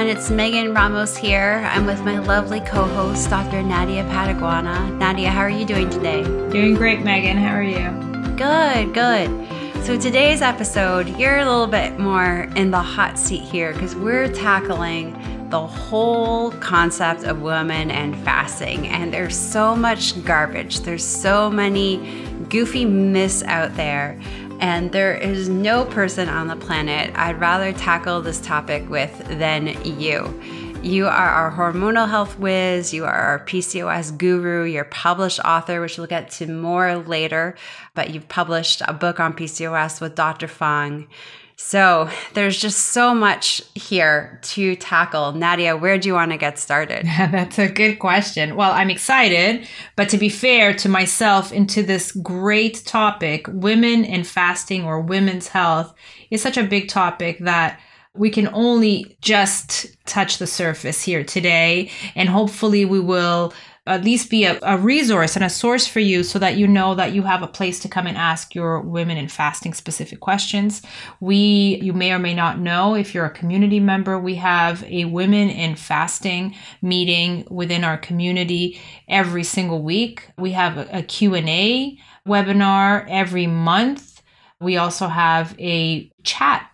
everyone. It's Megan Ramos here. I'm with my lovely co-host, Dr. Nadia Pataguana. Nadia, how are you doing today? Doing great, Megan. How are you? Good, good. So today's episode, you're a little bit more in the hot seat here because we're tackling the whole concept of women and fasting. And there's so much garbage. There's so many goofy myths out there. And there is no person on the planet I'd rather tackle this topic with than you. You are our hormonal health whiz. You are our PCOS guru. You're a published author, which we'll get to more later. But you've published a book on PCOS with Dr. Fung. So there's just so much here to tackle. Nadia, where do you want to get started? That's a good question. Well, I'm excited, but to be fair to myself into this great topic, women and fasting or women's health is such a big topic that we can only just touch the surface here today. And hopefully we will at least be a resource and a source for you so that you know that you have a place to come and ask your women and fasting specific questions. You may or may not know, if you're a community member, we have a women in fasting meeting within our community every single week. We have a Q&A webinar every month. We also have a chat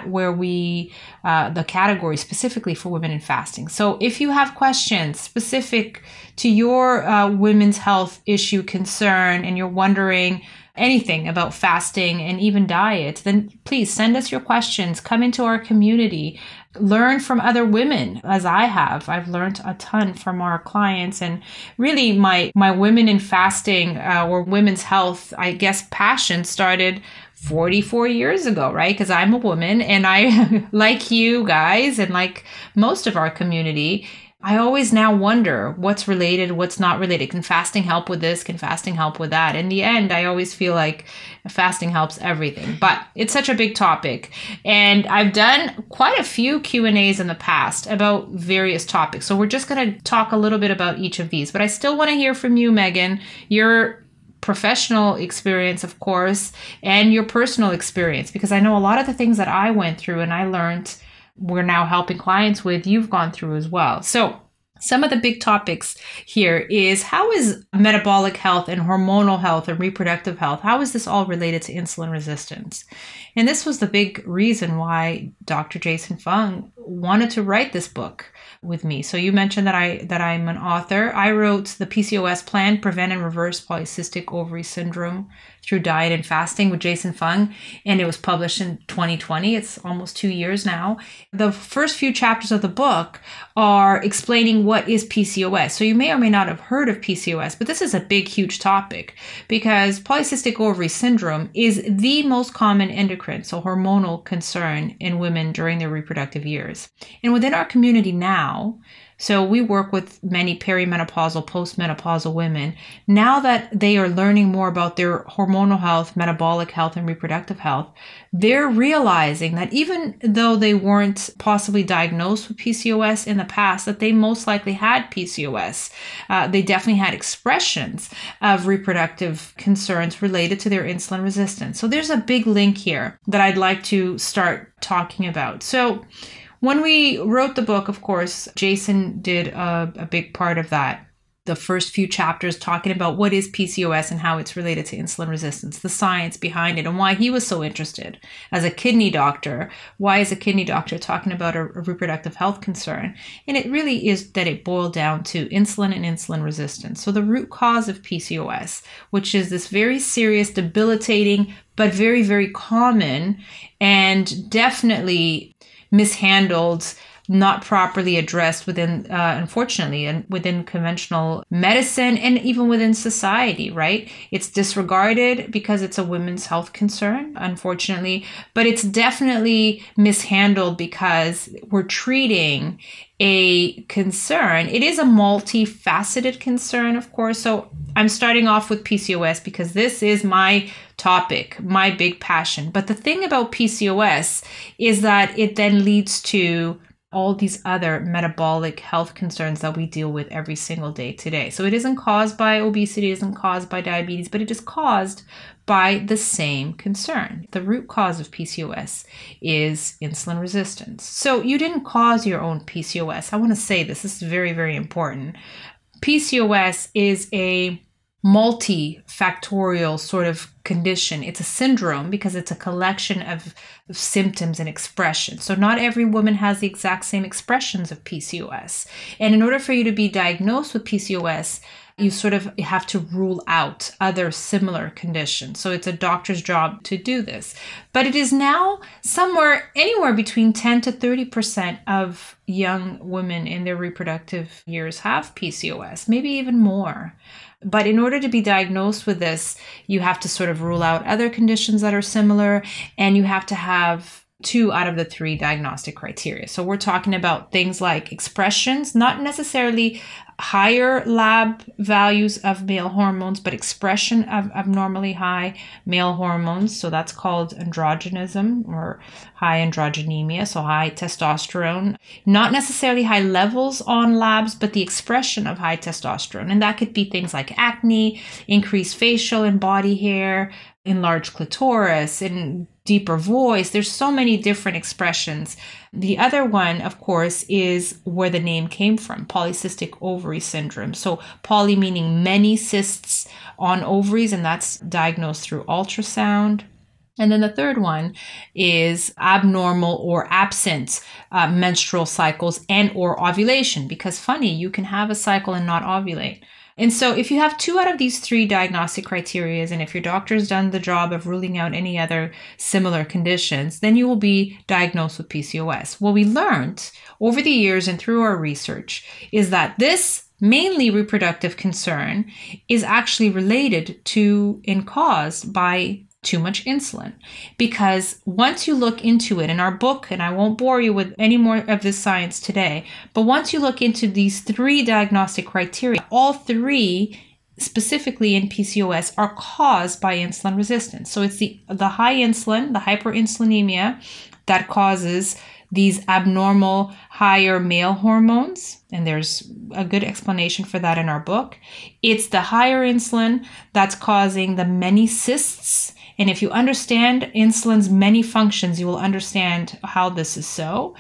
where we, the category specifically for women in fasting. So if you have questions specific to your women's health issue concern and you're wondering anything about fasting and even diet, then please send us your questions, come into our community, learn from other women as I have. I've learned a ton from our clients, and really my women in fasting or women's health, I guess, passion started 44 years ago, right? Because I'm a woman and I, like you guys and like most of our community, I always now wonder what's related, what's not related. Can fasting help with this? Can fasting help with that? In the end, I always feel like fasting helps everything, but it's such a big topic. And I've done quite a few Q&As in the past about various topics. So we're just going to talk a little bit about each of these, but I still want to hear from you, Megan, your professional experience, of course, and your personal experience, because I know a lot of the things that I went through and I learned we're now helping clients with, you've gone through as well. So some of the big topics here is, how is metabolic health and hormonal health and reproductive health, how is this all related to insulin resistance? And this was the big reason why Dr. Jason Fung wanted to write this book with me. So you mentioned that I'm an author. I wrote the PCOS Plan, Prevent and Reverse Polycystic Ovary Syndrome Through Diet and Fasting with Jason Fung, and it was published in 2020. It's almost 2 years now. The first few chapters of the book are explaining what is PCOS. So you may or may not have heard of PCOS, but this is a big, huge topic because polycystic ovary syndrome is the most common endocrine, so hormonal concern in women during their reproductive years. And within our community now, so we work with many perimenopausal, postmenopausal women. Now that they are learning more about their hormonal health, metabolic health, and reproductive health, they're realizing that even though they weren't possibly diagnosed with PCOS in the past, that they most likely had PCOS. They definitely had expressions of reproductive concerns related to their insulin resistance. So there's a big link here that I'd like to start talking about. So when we wrote the book, of course, Jason did a big part of that. The first few chapters talking about what is PCOS and how it's related to insulin resistance, the science behind it, and why he was so interested. As a kidney doctor, why is a kidney doctor talking about a reproductive health concern? And it really is that it boiled down to insulin and insulin resistance. So the root cause of PCOS, which is this very serious, debilitating, but very, very common and definitely mishandled, not properly addressed within, unfortunately, and within conventional medicine and even within society, right? It's disregarded because it's a women's health concern, unfortunately, but it's definitely mishandled because we're treating a concern. It is a multifaceted concern, of course. So I'm starting off with PCOS because this is my topic, my big passion. But the thing about PCOS is that it then leads to all these other metabolic health concerns that we deal with every single day today. So it isn't caused by obesity, it isn't caused by diabetes, but it is caused by the same concern. The root cause of PCOS is insulin resistance. So you didn't cause your own PCOS. I want to say this is very, very important. PCOS is a multifactorial sort of condition. It's a syndrome because it's a collection of symptoms and expressions. So not every woman has the exact same expressions of PCOS. And in order for you to be diagnosed with PCOS, you sort of have to rule out other similar conditions. So it's a doctor's job to do this. But it is now anywhere between 10 to 30% of young women in their reproductive years have PCOS, maybe even more. But in order to be diagnosed with this, you have to sort of rule out other conditions that are similar, and you have to have 2 out of the 3 diagnostic criteria. So we're talking about things like expressions, not necessarily higher lab values of male hormones, but expression of abnormally high male hormones. So that's called androgenism or high androgenemia, so high testosterone. Not necessarily high levels on labs, but the expression of high testosterone. And that could be things like acne, increased facial and body hair, enlarged clitoris, and deeper voice. There's so many different expressions. The other one, of course, is where the name came from, polycystic ovary syndrome. So poly meaning many cysts on ovaries, and that's diagnosed through ultrasound. And then the third one is abnormal or absent menstrual cycles and or ovulation, because funny, you can have a cycle and not ovulate. And so if you have 2 out of these 3 diagnostic criteria, and if your doctor's done the job of ruling out any other similar conditions, then you will be diagnosed with PCOS. What we learned over the years and through our research is that this mainly reproductive concern is actually related to and caused by too much insulin. Because once you look into it in our book, and I won't bore you with any more of this science today, but once you look into these 3 diagnostic criteria, all 3 specifically in PCOS are caused by insulin resistance. So it's the high insulin, the hyperinsulinemia, that causes these abnormal higher male hormones. And there's a good explanation for that in our book. It's the higher insulin that's causing the many cysts. And if you understand insulin's many functions, you will understand how this is so.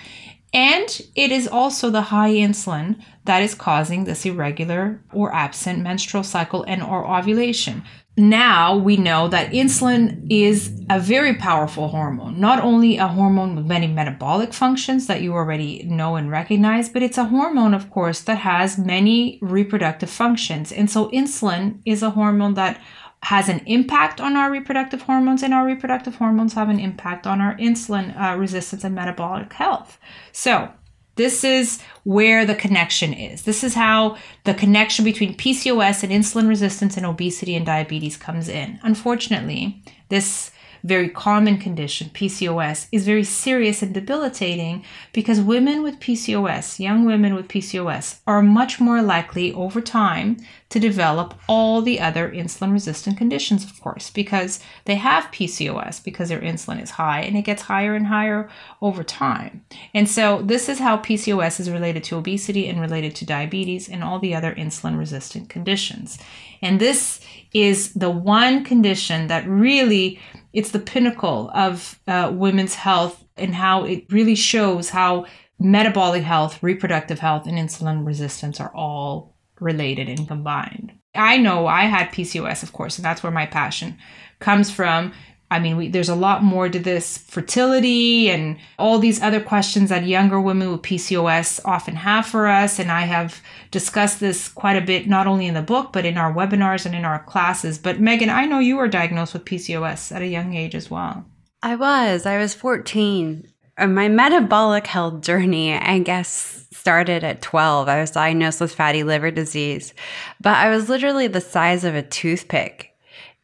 And it is also the high insulin that is causing this irregular or absent menstrual cycle and or ovulation. Now we know that insulin is a very powerful hormone, not only a hormone with many metabolic functions that you already know and recognize, but it's a hormone, of course, that has many reproductive functions. And so insulin is a hormone that has an impact on our reproductive hormones, and our reproductive hormones have an impact on our insulin resistance and metabolic health. So this is where the connection is. This is how the connection between PCOS and insulin resistance and obesity and diabetes comes in. Unfortunately, this very common condition, PCOS, is very serious and debilitating because women with PCOS, young women with PCOS, are much more likely over time to develop all the other insulin-resistant conditions, of course, because they have PCOS because their insulin is high, and it gets higher and higher over time. And so this is how PCOS is related to obesity and related to diabetes and all the other insulin-resistant conditions. And this is the one condition that really, it's the pinnacle of women's health, and how it really shows how metabolic health, reproductive health, and insulin resistance are all related and combined. I know I had PCOS, of course, and that's where my passion comes from. I mean, there's a lot more to this, fertility and all these other questions that younger women with PCOS often have for us. And I have discussed this quite a bit, not only in the book, but in our webinars and in our classes. But Megan, I know you were diagnosed with PCOS at a young age as well. I was 14. My metabolic health journey, I guess, started at 12. I was diagnosed with fatty liver disease, but I was literally the size of a toothpick.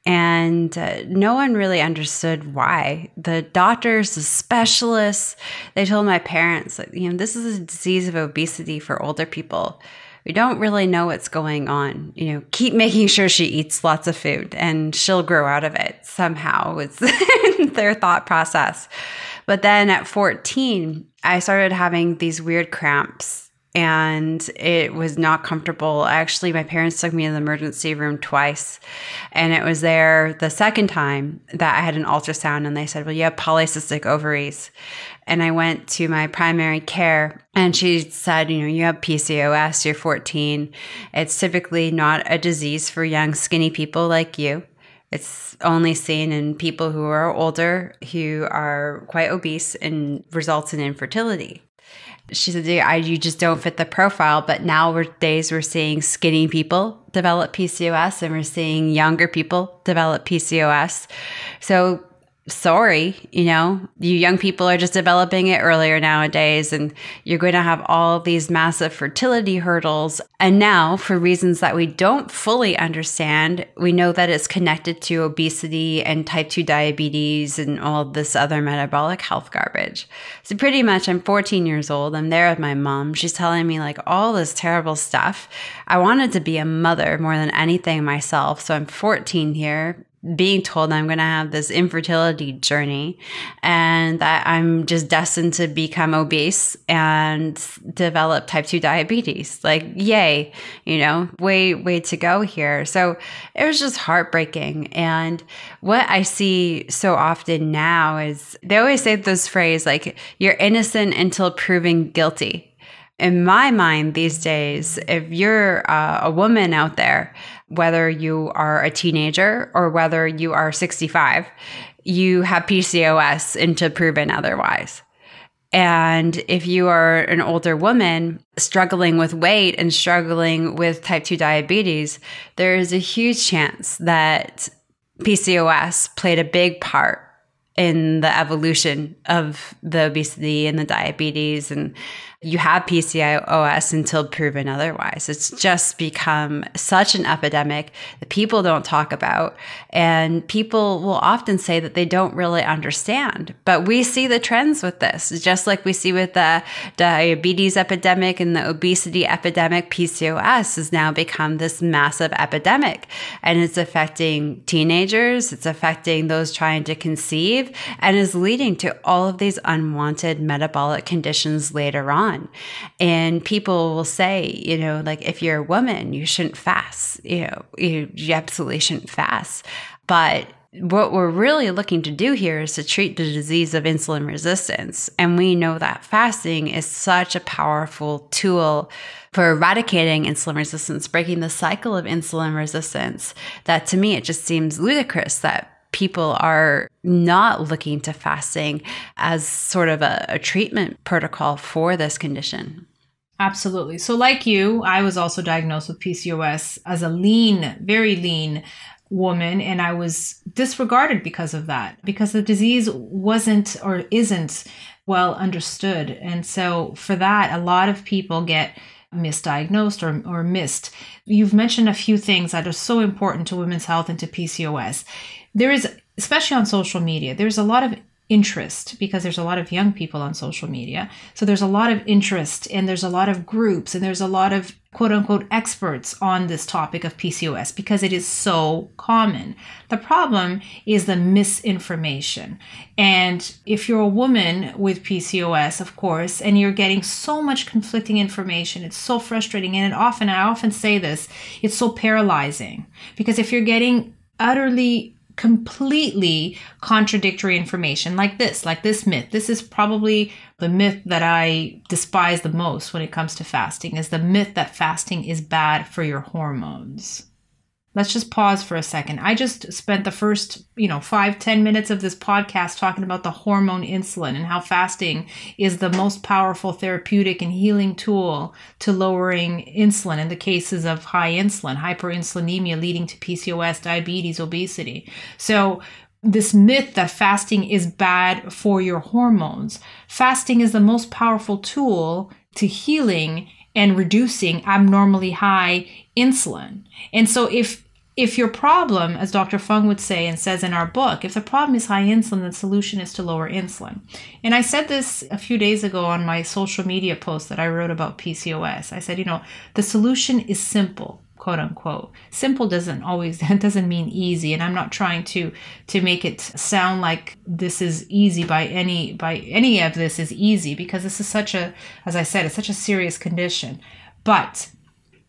And no one really understood why. The doctors, the specialists, they told my parents, this is a disease of obesity for older people. We don't really know what's going on. Keep making sure she eats lots of food and she'll grow out of it somehow, was their thought process. But then at 14, I started having these weird cramps and it was not comfortable. Actually, my parents took me to the emergency room twice. And it was there the second time that I had an ultrasound and they said, well, you have polycystic ovaries. And I went to my primary care and she said, you have PCOS, you're 14. It's typically not a disease for young, skinny people like you. It's only seen in people who are older, who are quite obese and results in infertility. She said, you just don't fit the profile. But nowadays we're seeing skinny people develop PCOS and we're seeing younger people develop PCOS. So sorry, you young people are just developing it earlier nowadays, and you're going to have all these massive fertility hurdles. And now, for reasons that we don't fully understand, we know that it's connected to obesity and type 2 diabetes and all this other metabolic health garbage. So pretty much, I'm 14 years old. I'm there with my mom. She's telling me like all this terrible stuff. I wanted to be a mother more than anything myself. So I'm 14 here, being told I'm going to have this infertility journey and that I'm just destined to become obese and develop type 2 diabetes. Like, yay, way to go here. So it was just heartbreaking. And what I see so often now is they always say this phrase, like, you're innocent until proven guilty. In my mind these days, if you're a woman out there, whether you are a teenager or whether you are 65, you have PCOS until proven otherwise. And if you are an older woman struggling with weight and struggling with type 2 diabetes, there is a huge chance that PCOS played a big part in the evolution of the obesity and the diabetes, and you have PCOS until proven otherwise. It's just become such an epidemic that people don't talk about, and people will often say that they don't really understand. But we see the trends with this, just like we see with the diabetes epidemic and the obesity epidemic. PCOS has now become this massive epidemic, and it's affecting teenagers, it's affecting those trying to conceive, and is leading to all of these unwanted metabolic conditions later on. And people will say, like, if you're a woman, you shouldn't fast. You absolutely shouldn't fast. But what we're really looking to do here is to treat the disease of insulin resistance. And we know that fasting is such a powerful tool for eradicating insulin resistance, breaking the cycle of insulin resistance, that to me, it just seems ludicrous that people are not looking to fasting as sort of a treatment protocol for this condition. Absolutely. So like you, I was also diagnosed with PCOS as a lean, very lean woman, and I was disregarded because of that, because the disease wasn't or isn't well understood. And so for that, a lot of people get misdiagnosed or missed. You've mentioned a few things that are so important to women's health and to PCOS. There is, especially on social media, there's a lot of interest because there's a lot of young people on social media. So there's a lot of interest and there's a lot of groups and there's a lot of quote unquote experts on this topic of PCOS because it is so common. The problem is the misinformation. And if you're a woman with PCOS, of course, and you're getting so much conflicting information, it's so frustrating. And I often say this, it's so paralyzing because if you're getting utterly completely contradictory information like this myth. This is probably the myth that I despise the most when it comes to fasting, is the myth that fasting is bad for your hormones. Let's just pause for a second. I just spent the first, 5-10 minutes of this podcast talking about the hormone insulin and how fasting is the most powerful therapeutic and healing tool to lowering insulin in the cases of high insulin, hyperinsulinemia leading to PCOS, diabetes, obesity. So this myth that fasting is bad for your hormones. Fasting is the most powerful tool to healing and reducing abnormally high insulin. And so if your problem, as Dr. Fung would say and says in our book, if the problem is high insulin, the solution is to lower insulin. And I said this a few days ago on my social media post that I wrote about PCOS. I said, the solution is simple. quote unquote. Simple doesn't mean easy. And I'm not trying to make it sound like this is easy by any of this is easy, because this is as I said, it's such a serious condition. But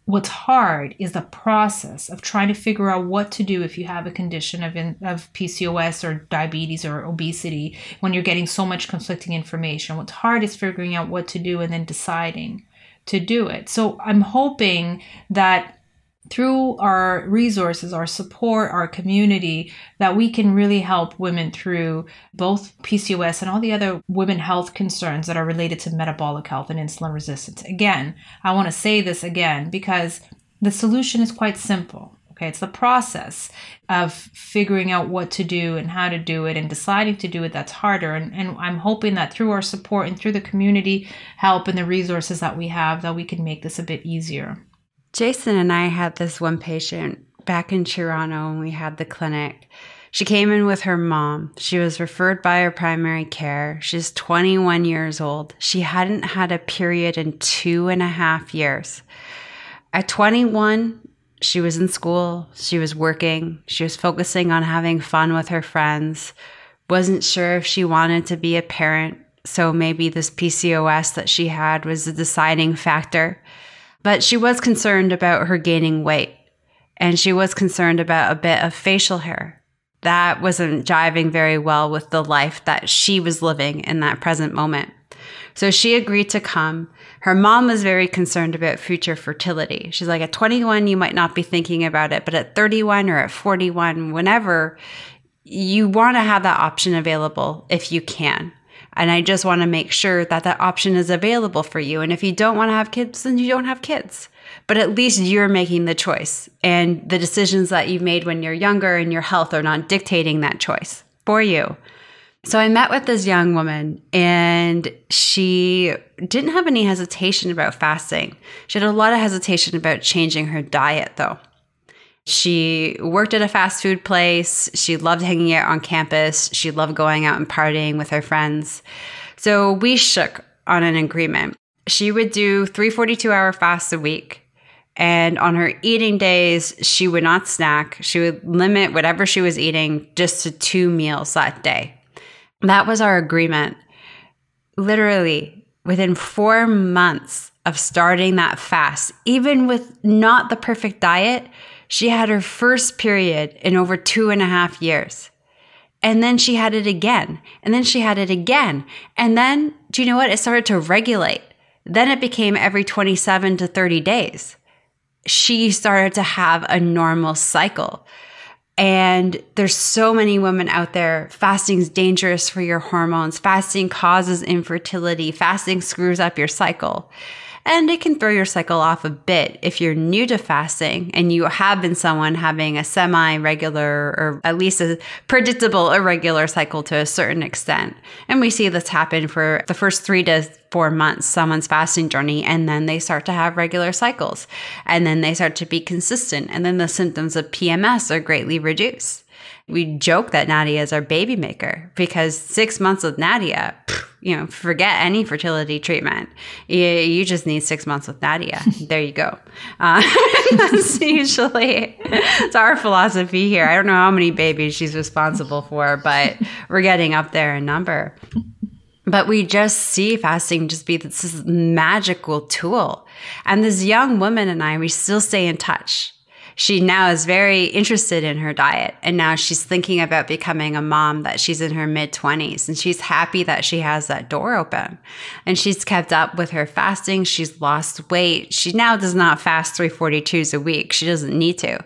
what's hard is the process of trying to figure out what to do if you have a condition of PCOS or diabetes or obesity, when you're getting so much conflicting information. What's hard is figuring out what to do and then deciding to do it. So I'm hoping that through our resources, our support, our community, that we can really help women through both PCOS and all the other women health concerns that are related to metabolic health and insulin resistance. Again, I want to say this again because the solution is quite simple. Okay, it's the process of figuring out what to do and how to do it and deciding to do it that's harder. And I'm hoping that through our support and through the community help and the resources that we have, that we can make this a bit easier. Jason and I had this one patient back in Toronto when we had the clinic. She came in with her mom. She was referred by her primary care. She's 21 years old. She hadn't had a period in 2.5 years. At 21, she was in school. She was working. She was focusing on having fun with her friends. Wasn't sure if she wanted to be a parent. So maybe this PCOS that she had was a deciding factor. But she was concerned about her gaining weight, and she was concerned about a bit of facial hair. That wasn't jiving very well with the life that she was living in that present moment. So she agreed to come. Her mom was very concerned about future fertility. She's like, at 21, you might not be thinking about it, but at 31 or at 41, whenever, you want to have that option available if you can. And I just want to make sure that that option is available for you. And if you don't want to have kids, then you don't have kids. But at least you're making the choice. And the decisions that you've made when you're younger and your health are not dictating that choice for you. So I met with this young woman, and she didn't have any hesitation about fasting. She had a lot of hesitation about changing her diet, though. She worked at a fast food place. She loved hanging out on campus. She loved going out and partying with her friends. So we shook on an agreement. She would do 3 42-hour fasts a week. And on her eating days, she would not snack. She would limit whatever she was eating just to 2 meals that day. That was our agreement. Literally, within 4 months of starting that fast, even with not the perfect diet, she had her first period in over 2.5 years. And then she had it again. And then she had it again. And then, do you know what? It started to regulate. Then it became every 27 to 30 days. She started to have a normal cycle. And there's so many women out there. Fasting is dangerous for your hormones. Fasting causes infertility. Fasting screws up your cycle. And it can throw your cycle off a bit if you're new to fasting and you have been someone having a semi-regular or at least a predictable irregular cycle to a certain extent. And we see this happen for the first 3 to 4 months, someone's fasting journey, and then they start to have regular cycles. And then they start to be consistent. And then the symptoms of PMS are greatly reduced. We joke that Nadia is our baby maker because 6 months with Nadia, forget any fertility treatment. You just need 6 months with Nadia. There you go. That's usually, it's our philosophy here. I don't know how many babies she's responsible for, but we're getting up there in number. But we just see fasting just be this magical tool. And this young woman and I, we still stay in touch. She now is very interested in her diet, and now she's thinking about becoming a mom that she's in her mid-20s, and she's happy that she has that door open. And she's kept up with her fasting. She's lost weight. She now does not fast 342s a week. She doesn't need to.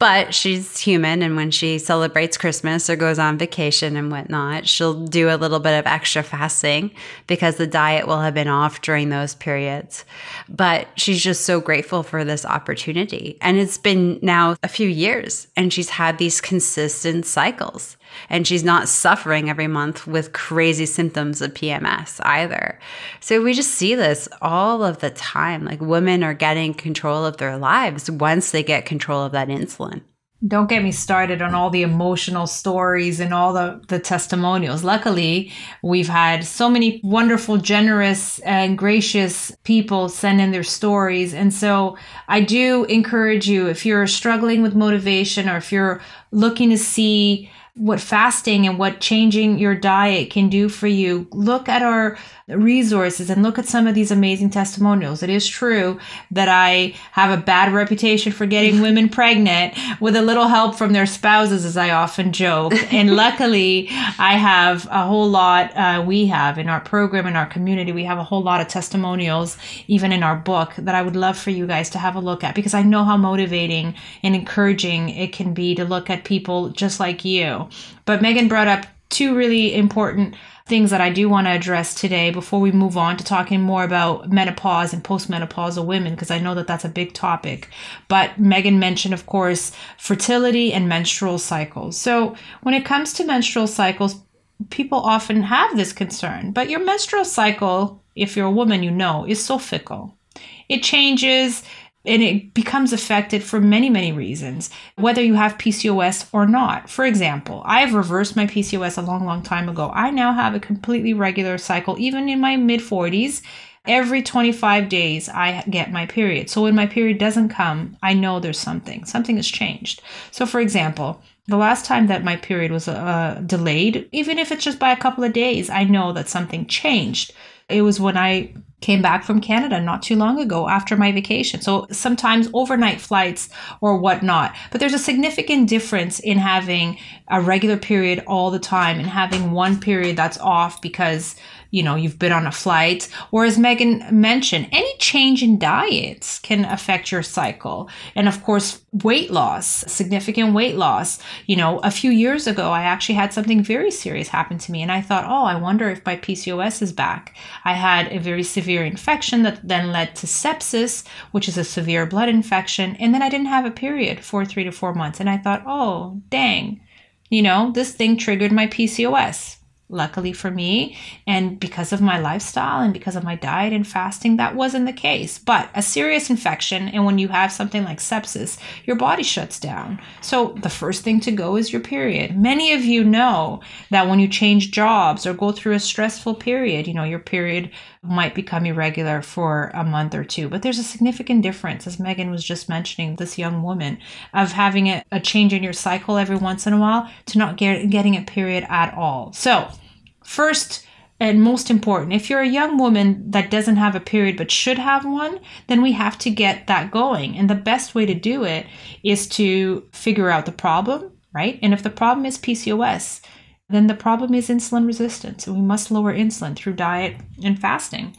But she's human, and when she celebrates Christmas or goes on vacation and whatnot, she'll do a little bit of extra fasting because the diet will have been off during those periods. But she's just so grateful for this opportunity. And it's been now a few years, and she's had these consistent cycles. And she's not suffering every month with crazy symptoms of PMS either. So we just see this all of the time. Like, women are getting control of their lives once they get control of that insulin. Don't get me started on all the emotional stories and all the testimonials. Luckily, we've had so many wonderful, generous, and gracious people send in their stories. And so I do encourage you, if you're struggling with motivation or if you're looking to see what fasting and what changing your diet can do for you, look at our resources and look at some of these amazing testimonials. It is true that I have a bad reputation for getting women pregnant with a little help from their spouses, as I often joke. And luckily, I have a whole lot, we have in our program, in our community, we have a whole lot of testimonials, even in our book, that I would love for you guys to have a look at, because I know how motivating and encouraging it can be to look at people just like you. But Megan brought up two really important things that I do want to address today before we move on to talking more about menopause and postmenopausal women, because I know that that's a big topic. But Megan mentioned, of course, fertility and menstrual cycles. So when it comes to menstrual cycles, people often have this concern, but your menstrual cycle, if you're a woman, you know, is so fickle. It changes and it becomes affected for many, many reasons, whether you have PCOS or not. For example, I've reversed my PCOS a long, long time ago. I now have a completely regular cycle, even in my mid-40s. Every 25 days, I get my period. So when my period doesn't come, I know there's something has changed. So for example, the last time that my period was delayed, even if it's just by a couple of days, I know that something changed. It was when I came back from Canada not too long ago after my vacation. So sometimes overnight flights or whatnot. But there's a significant difference in having a regular period all the time and having one period that's off because, you know, you've been on a flight. Or as Megan mentioned, any change in diets can affect your cycle. And of course, weight loss, significant weight loss. You know, a few years ago, I actually had something very serious happen to me. And I thought, oh, I wonder if my PCOS is back. I had a very severe infection that then led to sepsis, which is a severe blood infection. And then I didn't have a period for 3 to 4 months. And I thought, oh, dang, you know, this thing triggered my PCOS. Luckily for me, and because of my lifestyle and because of my diet and fasting, that wasn't the case. But a serious infection, and when you have something like sepsis, your body shuts down. So the first thing to go is your period. Many of you know that when you change jobs or go through a stressful period, you know, your period might become irregular for a month or two. But there's a significant difference, as Megan was just mentioning, this young woman, of having a change in your cycle every once in a while to not getting a period at all. So first and most important, if you're a young woman that doesn't have a period but should have one, then we have to get that going. And the best way to do it is to figure out the problem, right? And if the problem is PCOS, then the problem is insulin resistance. We must lower insulin through diet and fasting.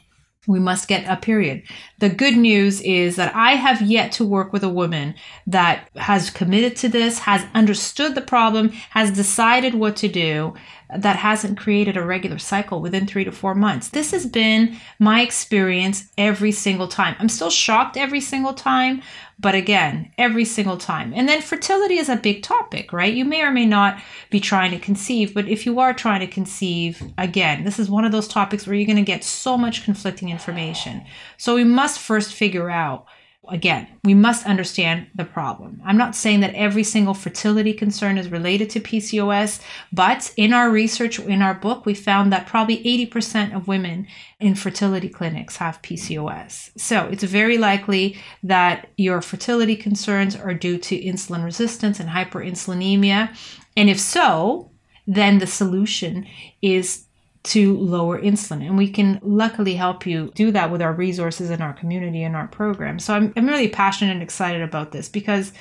We must get a period. The good news is that I have yet to work with a woman that has committed to this, has understood the problem, has decided what to do, that hasn't created a regular cycle within 3 to 4 months. This has been my experience every single time. I'm still shocked every single time, but again, every single time. And then fertility is a big topic, right? You may or may not be trying to conceive, but if you are trying to conceive, again, this is one of those topics where you're going to get so much conflicting information. So we must first figure out, again, we must understand the problem. I'm not saying that every single fertility concern is related to PCOS, but in our research, in our book, we found that probably 80% of women in fertility clinics have PCOS. So it's very likely that your fertility concerns are due to insulin resistance and hyperinsulinemia. And if so, then the solution is to lower insulin. And we can luckily help you do that with our resources in our community and our program. So I'm really passionate and excited about this because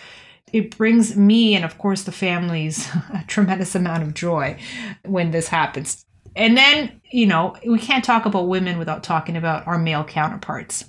it brings me and of course the families a tremendous amount of joy when this happens. And then, you know, we can't talk about women without talking about our male counterparts.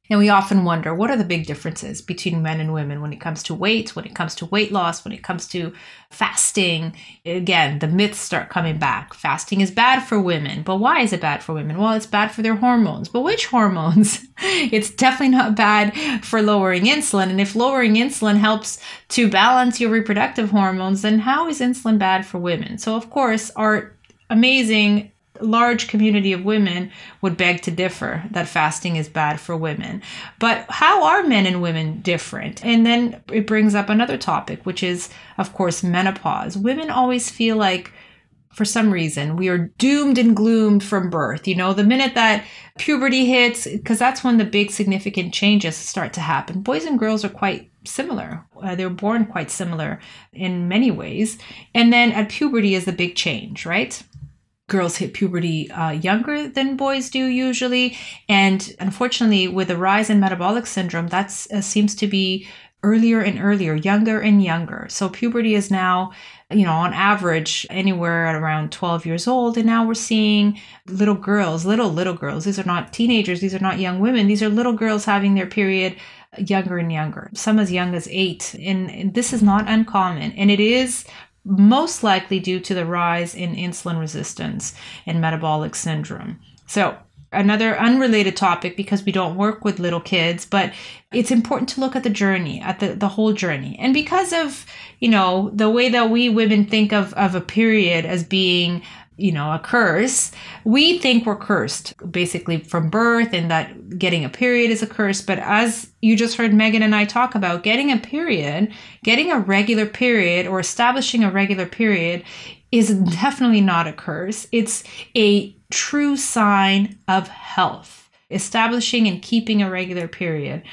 And we often wonder, what are the big differences between men and women when it comes to weight, when it comes to weight loss, when it comes to fasting? Again, the myths start coming back. Fasting is bad for women. But why is it bad for women? Well, it's bad for their hormones. But which hormones? It's definitely not bad for lowering insulin. And if lowering insulin helps to balance your reproductive hormones, then how is insulin bad for women? So, of course, our amazing large community of women would beg to differ that fasting is bad for women. But how are men and women different? And then it brings up another topic, which is, of course, menopause. Women always feel like, for some reason, we are doomed and gloomed from birth. You know, the minute that puberty hits, because that's when the big significant changes start to happen. Boys and girls are quite similar. They're born quite similar in many ways. And then at puberty is the big change, right? Girls hit puberty younger than boys do usually. And unfortunately, with the rise in metabolic syndrome, that seems to be earlier and earlier, younger and younger. So puberty is now, on average, anywhere at around 12 years old. And now we're seeing little girls. These are not teenagers. These are not young women. These are little girls having their period younger and younger, some as young as 8. And this is not uncommon. And it is most likely due to the rise in insulin resistance and metabolic syndrome. So another unrelated topic, because we don't work with little kids, but it's important to look at the journey, at the whole journey. And because of, the way that we women think of a period as being, a curse, we think we're cursed basically from birth, and that getting a period is a curse. But as you just heard Megan and I talk about, getting a regular period or establishing a regular period is definitely not a curse. It's a true sign of health, establishing and keeping a regular period.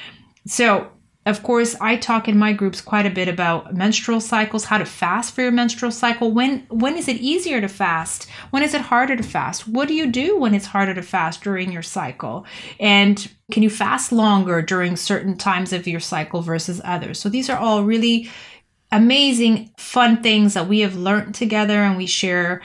So, of course, I talk in my groups quite a bit about menstrual cycles, how to fast for your menstrual cycle. When is it easier to fast? When is it harder to fast? What do you do when it's harder to fast during your cycle? And can you fast longer during certain times of your cycle versus others? So these are all really amazing, fun things that we have learned together and we share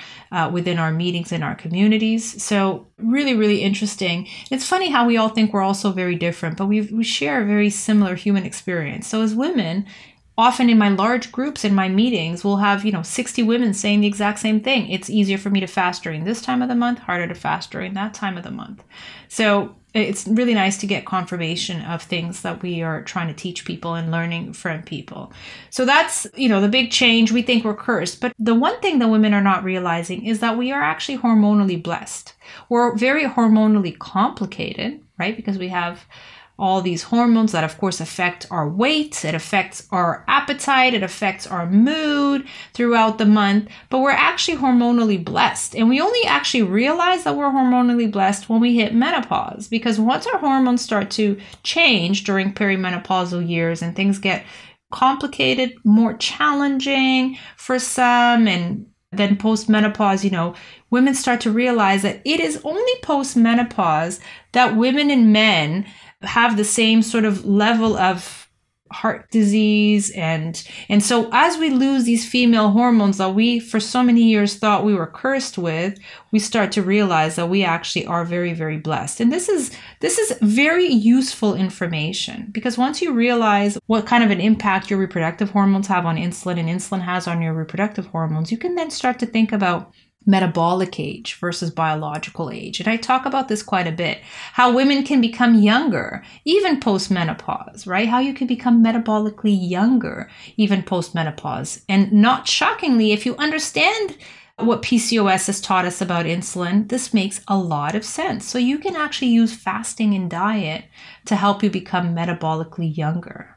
within our meetings in our communities. So really, really interesting. It's funny how we all think we're all so very different, but we share a very similar human experience. So as women, often in my large groups, in my meetings, we'll have, 60 women saying the exact same thing. It's easier for me to fast during this time of the month, harder to fast during that time of the month. So it's really nice to get confirmation of things that we are trying to teach people and learning from people. So that's, the big change. We think we're cursed. But the one thing that women are not realizing is that we are actually hormonally blessed. We're very hormonally complicated, right? Because we have all these hormones that, of course, affect our weight, it affects our appetite, it affects our mood throughout the month, but we're actually hormonally blessed. And we only actually realize that we're hormonally blessed when we hit menopause, because once our hormones start to change during perimenopausal years and things get complicated, more challenging for some, and then post-menopause, women start to realize that it is only post-menopause that women and men have the same sort of level of heart disease. And so as we lose these female hormones that we for so many years thought we were cursed with, we start to realize that we actually are very, very blessed. And this is very useful information, because once you realize what kind of an impact your reproductive hormones have on insulin and insulin has on your reproductive hormones, you can then start to think about metabolic age versus biological age. And I talk about this quite a bit, how women can become younger, even post-menopause, right? How you can become metabolically younger, even post-menopause. And not shockingly, if you understand what PCOS has taught us about insulin, this makes a lot of sense. So you can actually use fasting and diet to help you become metabolically younger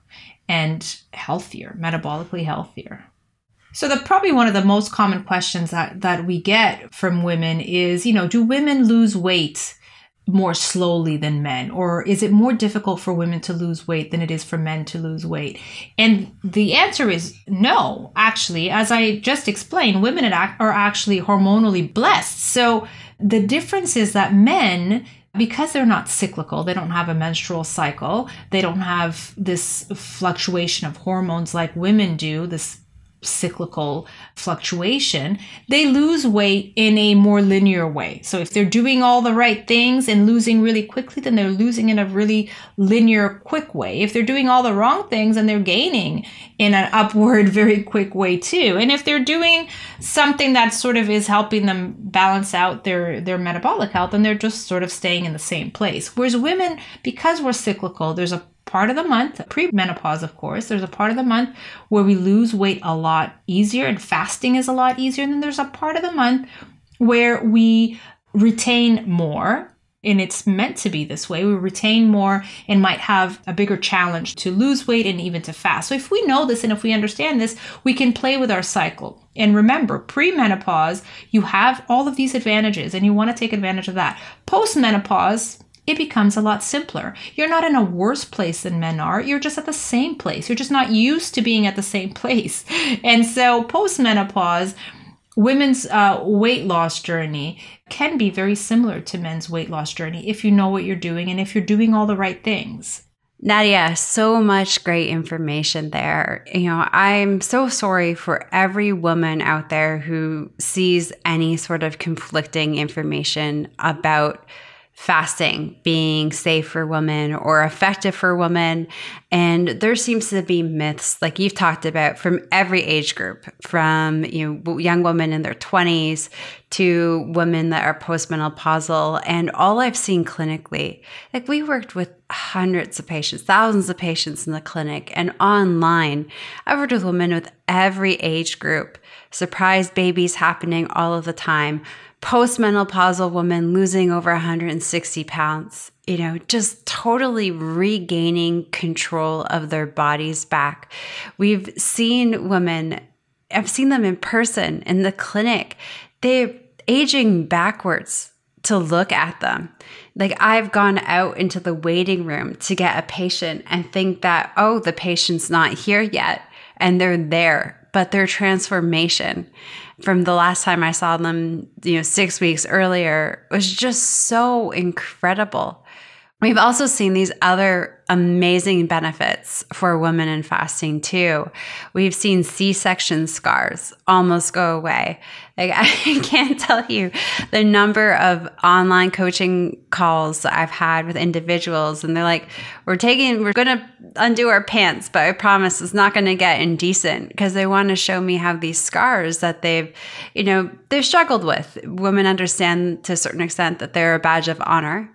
and healthier, metabolically healthier. So probably one of the most common questions that we get from women is, do women lose weight more slowly than men? Or is it more difficult for women to lose weight than it is for men to lose weight? And the answer is no. Actually, as I just explained, women are actually hormonally blessed. So the difference is that men, because they're not cyclical, they don't have a menstrual cycle, they don't have this fluctuation of hormones like women do, this cyclical fluctuation, they lose weight in a more linear way. So if they're doing all the right things and losing really quickly, then they're losing in a really linear, quick way. If they're doing all the wrong things, and they're gaining in an upward, very quick way too. And if they're doing something that sort of is helping them balance out their metabolic health, then they're just sort of staying in the same place. Whereas women, because we're cyclical, there's a part of the month, pre-menopause, of course, there's a part of the month where we lose weight a lot easier and fasting is a lot easier. And then there's a part of the month where we retain more. And it's meant to be this way. We retain more and might have a bigger challenge to lose weight and even to fast. So if we know this and if we understand this, we can play with our cycle. And remember, pre-menopause, you have all of these advantages and you want to take advantage of that. Post-menopause, it becomes a lot simpler. You're not in a worse place than men are. You're just at the same place. You're just not used to being at the same place. And so post-menopause, women's weight loss journey can be very similar to men's weight loss journey if you know what you're doing and if you're doing all the right things. Nadia, so much great information there. I'm so sorry for every woman out there who sees any sort of conflicting information about fasting being safe for women or effective for women. And there seems to be myths, like you've talked about, from every age group, from young women in their 20s to women that are postmenopausal. And all I've seen clinically, like we worked with hundreds of patients, thousands of patients in the clinic and online. I've worked with women with every age group, surprise babies happening all of the time, postmenopausal women losing over 160 pounds, just totally regaining control of their bodies back. We've seen women, I've seen them in person in the clinic, they're aging backwards to look at them. Like I've gone out into the waiting room to get a patient and think that, oh, the patient's not here yet. And they're there, but their transformation from the last time I saw them, 6 weeks earlier was just so incredible. We've also seen these other amazing benefits for women in fasting too. We've seen C-section scars almost go away. Like I can't tell you the number of online coaching calls I've had with individuals, and they're like, we're going to undo our pants, but I promise it's not going to get indecent, because they want to show me how these scars that they've struggled with. Women understand to a certain extent that they're a badge of honor.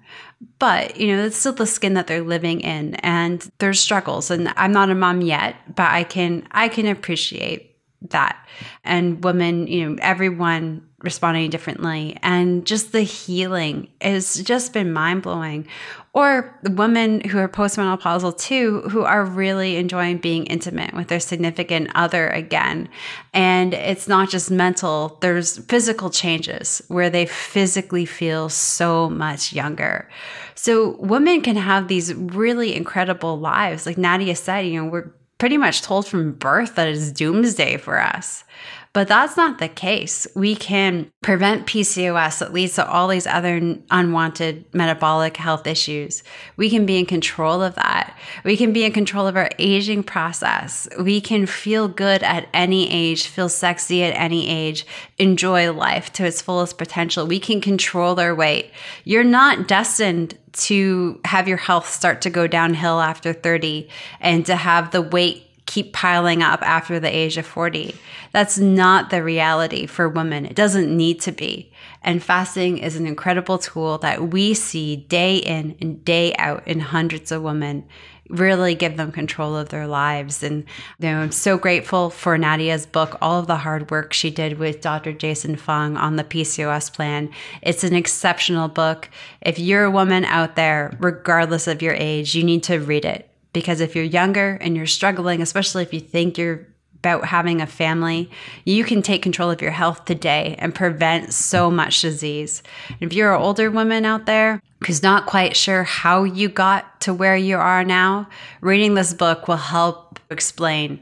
But, it's still the skin that they're living in, and there's struggles. And I'm not a mom yet, but I can appreciate that. And women, everyone responding differently. And just the healing has just been mind blowing. Or women who are postmenopausal too, who are really enjoying being intimate with their significant other again. And it's not just mental, there's physical changes where they physically feel so much younger. So women can have these really incredible lives. Like Nadia said, we're pretty much told from birth that it's doomsday for us. But that's not the case. We can prevent PCOS that leads to all these other unwanted metabolic health issues. We can be in control of that. We can be in control of our aging process. We can feel good at any age, feel sexy at any age, enjoy life to its fullest potential. We can control our weight. You're not destined to have your health start to go downhill after 30 and to have the weight keep piling up after the age of 40. That's not the reality for women. It doesn't need to be. And fasting is an incredible tool that we see day in and day out in hundreds of women, really give them control of their lives. And I'm so grateful for Nadia's book, all of the hard work she did with Dr. Jason Fung on the PCOS plan. It's an exceptional book. If you're a woman out there, regardless of your age, you need to read it. Because if you're younger and you're struggling, especially if you think you're about having a family, you can take control of your health today and prevent so much disease. And if you're an older woman out there who's not quite sure how you got to where you are now, reading this book will help explain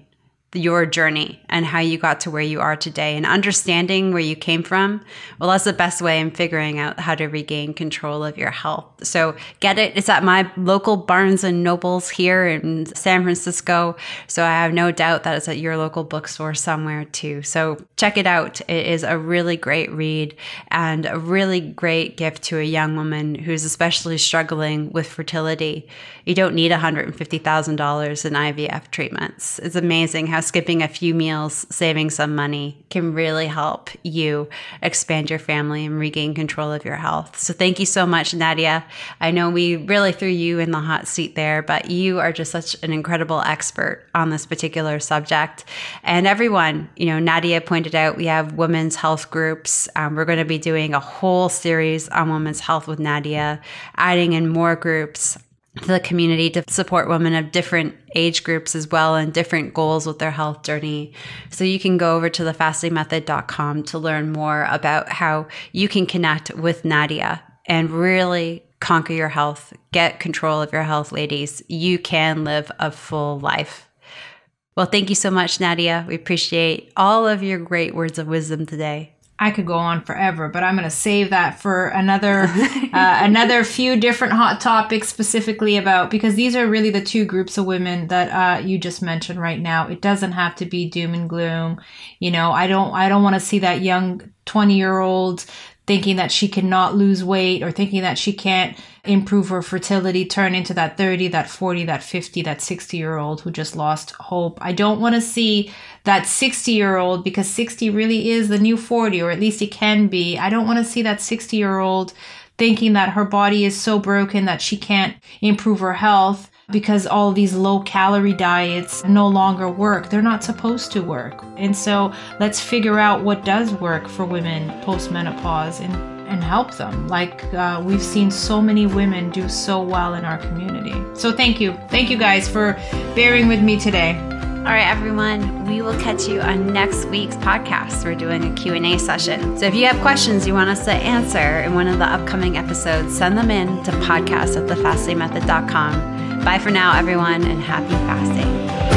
your journey and how you got to where you are today, and understanding where you came from. Well, that's the best way in figuring out how to regain control of your health. So get it. It's at my local Barnes and Nobles here in San Francisco. So I have no doubt that it's at your local bookstore somewhere too. So check it out. It is a really great read and a really great gift to a young woman who's especially struggling with fertility. You don't need $150,000 in IVF treatments. It's amazing how skipping a few meals, saving some money can really help you expand your family and regain control of your health. So thank you so much, Nadia. I know we really threw you in the hot seat there, but you are just such an incredible expert on this particular subject. And everyone, Nadia pointed out, we have women's health groups. We're going to be doing a whole series on women's health with Nadia, adding in more groups to the community to support women of different age groups as well and different goals with their health journey. So you can go over to thefastingmethod.com to learn more about how you can connect with Nadia and really conquer your health, get control of your health, ladies. You can live a full life. Well, thank you so much, Nadia. We appreciate all of your great words of wisdom today. I could go on forever, but I'm going to save that for another few different hot topics specifically about, because these are really the two groups of women that you just mentioned right now. It doesn't have to be doom and gloom. I don't want to see that young 20-year-old thinking that she cannot lose weight or thinking that she can't improve her fertility, turn into that 30, that 40, that 50, that 60-year-old who just lost hope. I don't want to see that 60-year-old, because 60 really is the new 40, or at least it can be. I don't want to see that 60-year-old thinking that her body is so broken that she can't improve her health because all these low-calorie diets no longer work. They're not supposed to work. And so let's figure out what does work for women post-menopause and help them. Like we've seen so many women do so well in our community. So thank you. Thank you guys for bearing with me today. All right, everyone, we will catch you on next week's podcast. We're doing a Q&A session. So if you have questions you want us to answer in one of the upcoming episodes, send them in to podcast@thefastingmethod.com. Bye for now, everyone, and happy fasting.